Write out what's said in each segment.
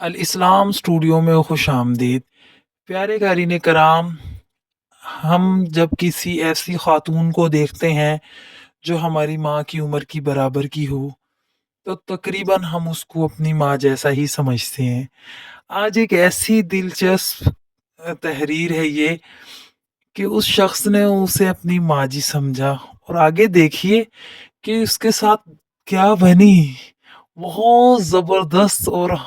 अल इस्लाम studio में खुश आमदीद। प्यारे क़ारीन कराम, हम जब किसी ऐसी खातून को देखते हैं जो हमारी माँ की उम्र की बराबर की हो, तो तकरीबन हम उसको अपनी माँ जैसा ही समझते हैं। आज एक ऐसी दिलचस्प तहरीर है ये कि उस शख्स ने उसे अपनी माँ जी समझा, और आगे देखिए कि उसके साथ क्या बनी। बहुत ज़बरदस्त। और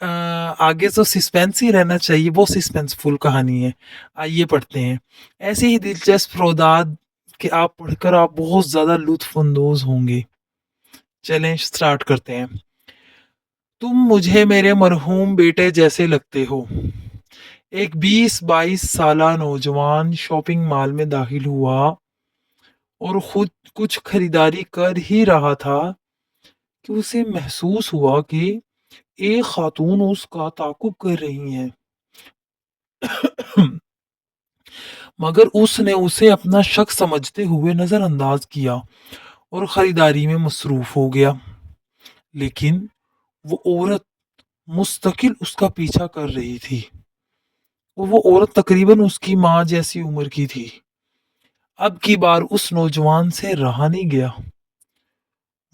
आगे तो सस्पेंस ही रहना चाहिए, वो सस्पेंसफुल कहानी है। आइए पढ़ते हैं। ऐसे ही दिलचस्प रौदाद कि आप पढ़कर आप बहुत ज़्यादा लुत्फ अंदोज होंगे। चलें स्टार्ट करते हैं। तुम मुझे मेरे मरहूम बेटे जैसे लगते हो। एक 20-22 साला नौजवान शॉपिंग मॉल में दाखिल हुआ और खुद कुछ खरीदारी कर ही रहा था कि उसे महसूस हुआ कि एक खातून उसका ताकुब कर रही है। मगर उसने उसे अपना शक समझते हुए नजरअंदाज किया और खरीदारी में मसरूफ हो गया। लेकिन वो औरत मुस्तकिल उसका पीछा कर रही थी, और वो औरत तकरीबन उसकी माँ जैसी उम्र की थी। अब की बार उस नौजवान से रहा नहीं गया।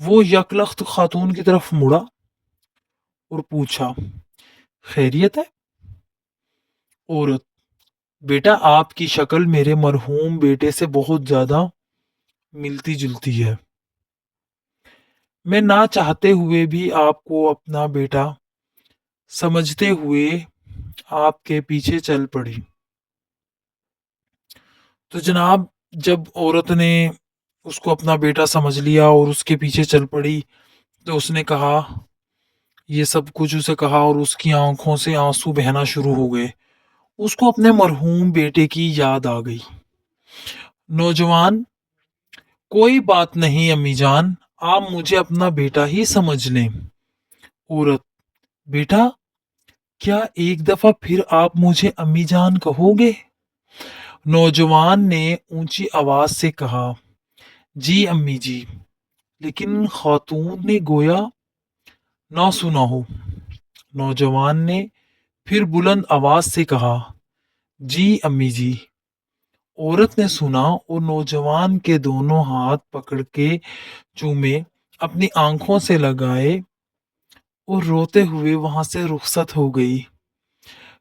वो यकलख्त खातून की तरफ मुड़ा और पूछा, खैरियत है? औरत, बेटा आपकी शक्ल मेरे मरहूम बेटे से बहुत ज्यादा मिलती जुलती है। मैं ना चाहते हुए भी आपको अपना बेटा समझते हुए आपके पीछे चल पड़ी। तो जनाब, जब औरत ने उसको अपना बेटा समझ लिया और उसके पीछे चल पड़ी, तो उसने कहा, ये सब कुछ उसे कहा और उसकी आंखों से आंसू बहना शुरू हो गए। उसको अपने मरहूम बेटे की याद आ गई। नौजवान, कोई बात नहीं अम्मी जान, आप मुझे अपना बेटा ही समझ लें। औरत, बेटा क्या एक दफा फिर आप मुझे अम्मी जान कहोगे? नौजवान ने ऊंची आवाज से कहा, जी अम्मी जी। लेकिन खातून ने गोया ना सुना हो। नौजवान ने फिर बुलंद आवाज से कहा, जी अम्मी जी। औरत ने सुना और नौजवान के दोनों हाथ पकड़ के चूमे, अपनी आंखों से लगाए और रोते हुए वहां से रुखसत हो गई।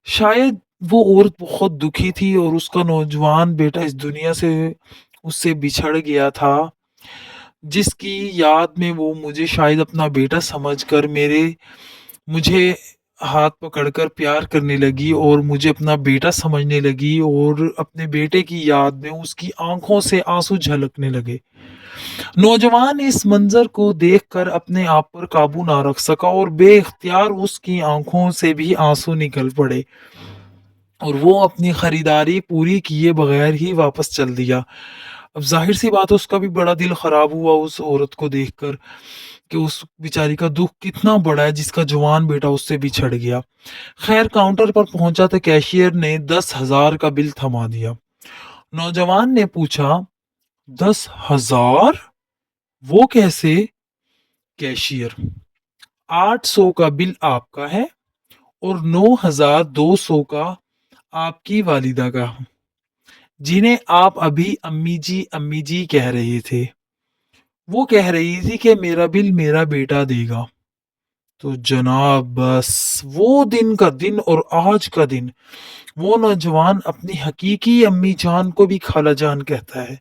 शायद वो औरत बहुत दुखी थी और उसका नौजवान बेटा इस दुनिया से उससे बिछड़ गया था, जिसकी याद में वो मुझे शायद अपना बेटा समझकर मुझे हाथ पकड़कर प्यार करने लगी और मुझे अपना बेटा समझने लगी, और अपने बेटे की याद में उसकी आंखों से आंसू झलकने लगे। नौजवान इस मंजर को देखकर अपने आप पर काबू ना रख सका और बेख्तियार उसकी आंखों से भी आंसू निकल पड़े, और वो अपनी खरीदारी पूरी किए बगैर ही वापस चल दिया। अब जाहिर सी बात है, उसका भी बड़ा दिल खराब हुआ उस औरत को देखकर कि उस बेचारी का दुख कितना बड़ा है जिसका जवान बेटा उससे बिछड़ गया। खैर, काउंटर पर पहुंचा तो कैशियर ने 10,000 का बिल थमा दिया। नौजवान ने पूछा, 10,000? वो कैसे? कैशियर, 800 का बिल आपका है और 9,200 का आपकी वालिदा का, जिन्हें आप अभी अम्मी जी कह रहे थे। वो कह रही थी कि मेरा बिल मेरा बेटा देगा। तो जनाब, बस वो दिन का दिन और आज का दिन, वो नौजवान अपनी हकीकी अम्मी जान को भी खाला जान कहता है।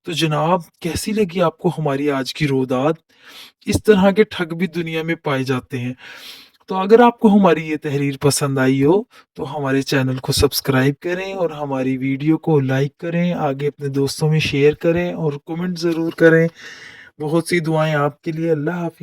तो जनाब, कैसी लगी आपको हमारी आज की रोदात? इस तरह के ठग भी दुनिया में पाए जाते हैं। तो अगर आपको हमारी ये तहरीर पसंद आई हो, तो हमारे चैनल को सब्सक्राइब करें और हमारी वीडियो को लाइक करें, आगे अपने दोस्तों में शेयर करें और कमेंट ज़रूर करें। बहुत सी दुआएं आपके लिए। अल्लाह हाफिज़।